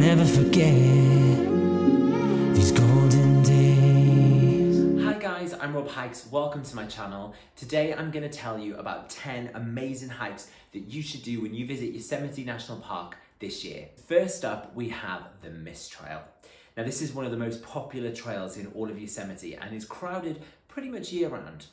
never forget these golden days. Hi guys, I'm Rob Hikes. Welcome to my channel. Today I'm going to tell you about 10 amazing hikes that you should do when you visit Yosemite National Park this year. First up, we have the Mist Trail. Now this is one of the most popular trails in all of Yosemite and is crowded pretty much year round.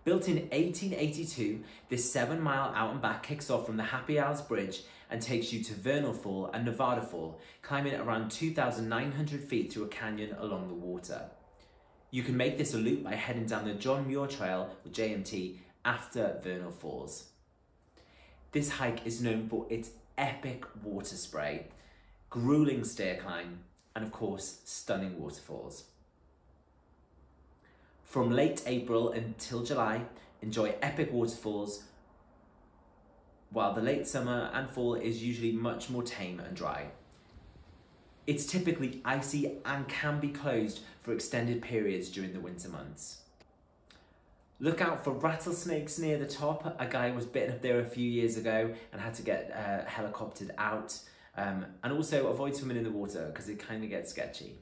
Built in 1882, this 7-mile out and back kicks off from the Happy Hours Bridge and takes you to Vernal Fall and Nevada Fall, climbing around 2,900 feet through a canyon along the water. You can make this a loop by heading down the John Muir Trail, or JMT, after Vernal Falls. This hike is known for its epic water spray, grueling stair climb, and of course, stunning waterfalls. From late April until July, enjoy epic waterfalls, while the late summer and fall is usually much more tame and dry. It's typically icy and can be closed for extended periods during the winter months. Look out for rattlesnakes near the top. A guy was bitten up there a few years ago and had to get helicoptered out. And also avoid swimming in the water because it kind of gets sketchy.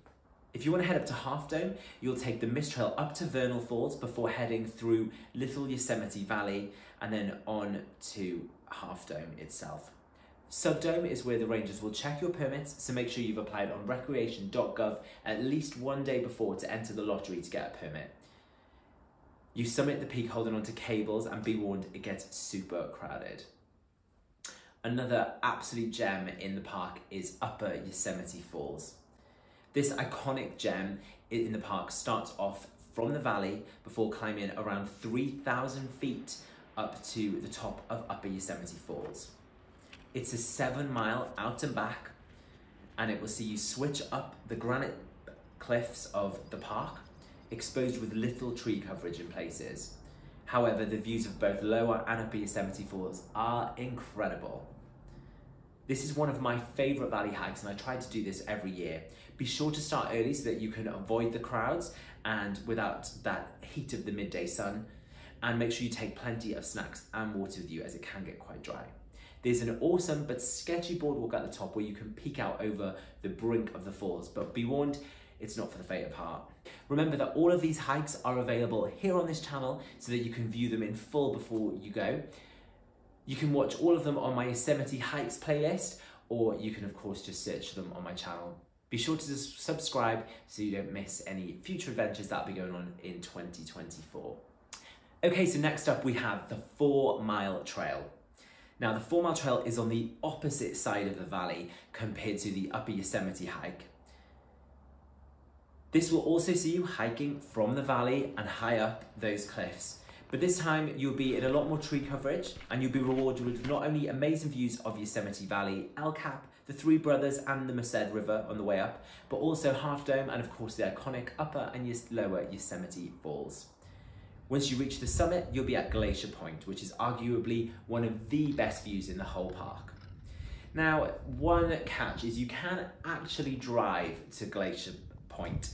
If you want to head up to Half Dome, you'll take the Mist Trail up to Vernal Falls before heading through Little Yosemite Valley and then on to Half Dome itself. Subdome is where the rangers will check your permits, so make sure you've applied on recreation.gov at least one day before to enter the lottery to get a permit. You summit the peak holding onto cables and be warned it gets super crowded. Another absolute gem in the park is Upper Yosemite Falls. This iconic gem in the park starts off from the valley before climbing around 3,000 feet up to the top of Upper Yosemite Falls. It's a 7-mile out and back, and it will see you switch up the granite cliffs of the park, exposed with little tree coverage in places. However, the views of both Lower and Upper Yosemite Falls are incredible. This is one of my favourite valley hikes and I try to do this every year. Be sure to start early so that you can avoid the crowds and without that heat of the midday sun, and make sure you take plenty of snacks and water with you as it can get quite dry. There's an awesome but sketchy boardwalk at the top where you can peek out over the brink of the falls, but be warned, it's not for the faint of heart. Remember that all of these hikes are available here on this channel so that you can view them in full before you go. You can watch all of them on my Yosemite Hikes playlist, or you can of course just search them on my channel. Be sure to subscribe so you don't miss any future adventures that'll be going on in 2024. Okay, so next up we have the 4-mile trail. Now the 4-mile trail is on the opposite side of the valley compared to the Upper Yosemite hike. This will also see you hiking from the valley and high up those cliffs. But this time you'll be in a lot more tree coverage and you'll be rewarded with not only amazing views of Yosemite Valley, El Cap, the Three Brothers and the Merced River on the way up, but also Half Dome and of course the iconic Upper and Lower Yosemite Falls. Once you reach the summit, you'll be at Glacier Point, which is arguably one of the best views in the whole park. Now, one catch is you can actually drive to Glacier Point,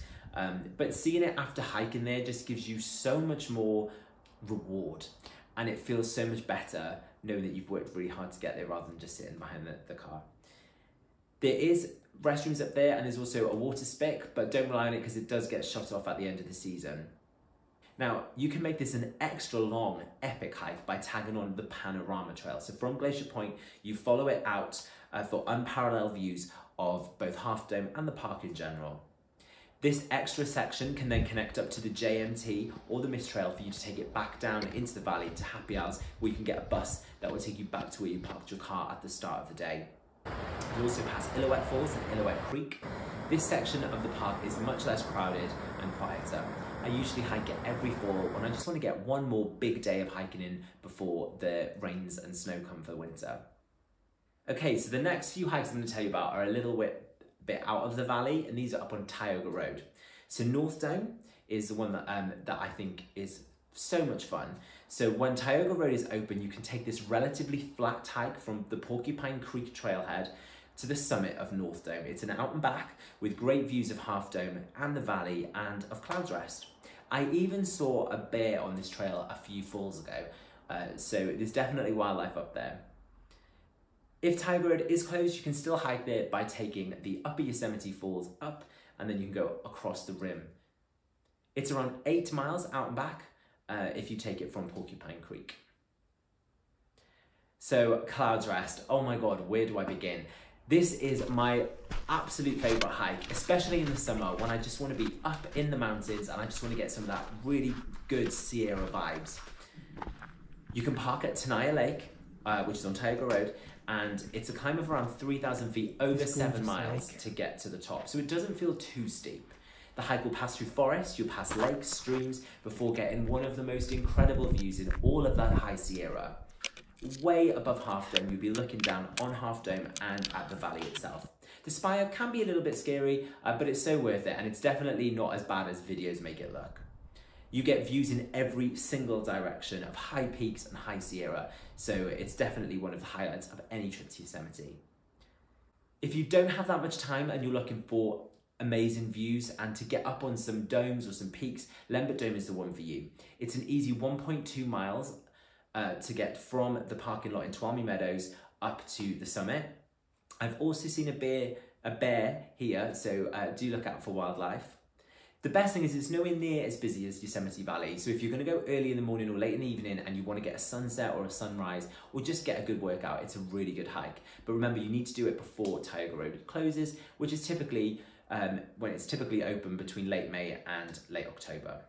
but seeing it after hiking there just gives you so much more reward and it feels so much better knowing that you've worked really hard to get there rather than just sitting behind the car. There is restrooms up there and there's also a water spigot, but don't rely on it because it does get shut off at the end of the season. Now you can make this an extra long epic hike by tagging on the Panorama Trail. So from Glacier Point you follow it out for unparalleled views of both Half Dome and the park in general. This extra section can then connect up to the JMT or the Mist Trail for you to take it back down into the valley to Happy Hours, where you can get a bus that will take you back to where you parked your car at the start of the day. You also pass Illilouette Falls and Illilouette Creek. This section of the park is much less crowded and quieter. I usually hike it every fall when I just want to get one more big day of hiking in before the rains and snow come for the winter. Okay, so the next few hikes I'm going to tell you about are a little bit out of the valley, and these are up on Tioga Road. So North Dome is the one that I think is so much fun. So when Tioga Road is open, you can take this relatively flat hike from the Porcupine Creek trailhead to the summit of North Dome. It's an out and back with great views of Half Dome and the valley and of Clouds Rest. I even saw a bear on this trail a few falls ago, so there's definitely wildlife up there. If Tiger Road is closed, you can still hike there by taking the Upper Yosemite Falls up, and then you can go across the rim. It's around 8 miles out and back if you take it from Porcupine Creek. So Clouds Rest, oh my God, where do I begin? This is my absolute favorite hike, especially in the summer when I just want to be up in the mountains and I just want to get some of that really good Sierra vibes. You can park at Tenaya Lake, which is on Tiger Road, and it's a climb of around 3,000 feet over 7 miles to get to the top. So it doesn't feel too steep. The hike will pass through forests, you'll pass lakes, streams, before getting one of the most incredible views in all of that high Sierra. Way above Half Dome, you'll be looking down on Half Dome and at the valley itself. The spire can be a little bit scary, but it's so worth it, and it's definitely not as bad as videos make it look. You get views in every single direction of high peaks and high Sierra, so it's definitely one of the highlights of any trip to Yosemite. If you don't have that much time and you're looking for amazing views and to get up on some domes or some peaks, Lambert Dome is the one for you. It's an easy 1.2 miles to get from the parking lot in Tuolumne Meadows up to the summit. I've also seen a bear here, so do look out for wildlife. The best thing is it's nowhere near as busy as Yosemite Valley, so if you're going to go early in the morning or late in the evening and you want to get a sunset or a sunrise or just get a good workout, it's a really good hike. But remember, you need to do it before Tiger Road closes, which is typically when it's typically open between late May and late October.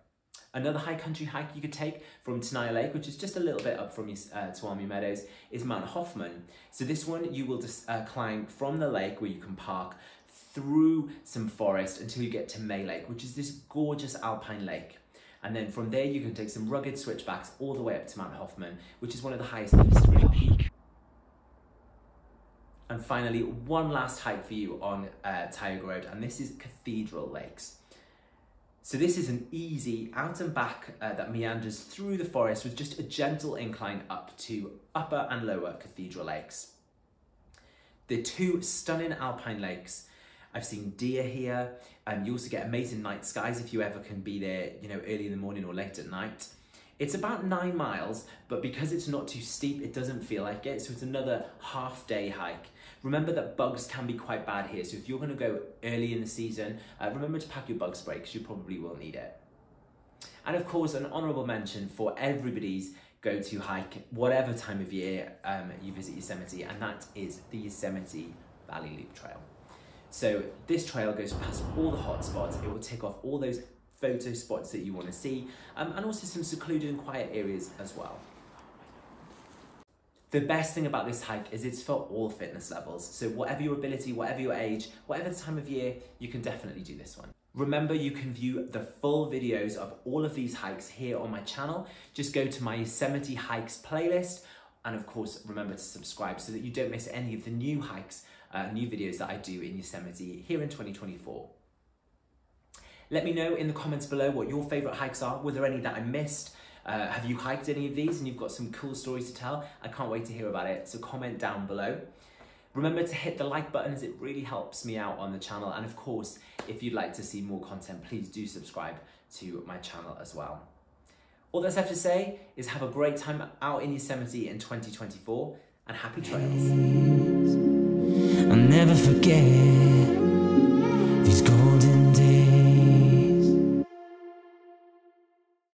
Another high country hike you could take from Tenaya Lake, which is just a little bit up from Tuolumne Meadows, is Mount Hoffman. So this one you will just climb from the lake where you can park through some forest until you get to May Lake, which is this gorgeous alpine lake. And then from there you can take some rugged switchbacks all the way up to Mount Hoffman, which is one of the highest peaks to reach. And finally, one last hike for you on Tiger Road, and this is Cathedral Lakes. So this is an easy out and back that meanders through the forest with just a gentle incline up to Upper and Lower Cathedral Lakes. They're two stunning alpine lakes. I've seen deer here, and you also get amazing night skies if you ever can be there, you know, early in the morning or late at night. It's about 9 miles, but because it's not too steep, it doesn't feel like it, so it's another half-day hike. Remember that bugs can be quite bad here, so if you're going to go early in the season, remember to pack your bug spray because you probably will need it. And of course, an honourable mention for everybody's go-to hike, whatever time of year you visit Yosemite, and that is the Yosemite Valley Loop Trail. So this trail goes past all the hot spots. It will tick off all those photo spots that you want to see, and also some secluded and quiet areas as well. The best thing about this hike is it's for all fitness levels. So whatever your ability, whatever your age, whatever the time of year, you can definitely do this one. Remember, you can view the full videos of all of these hikes here on my channel. Just go to my Yosemite Hikes playlist. And of course, remember to subscribe so that you don't miss any of the new hikes, new videos that I do in Yosemite here in 2024. Let me know in the comments below what your favorite hikes are. Were there any that I missed? Have you hiked any of these and you've got some cool stories to tell? I can't wait to hear about it, so comment down below. Remember to hit the like button as it really helps me out on the channel. And of course, if you'd like to see more content, please do subscribe to my channel as well. All that's left to say is have a great time out in Yosemite in 2024 and happy trails. I'll never forget these golden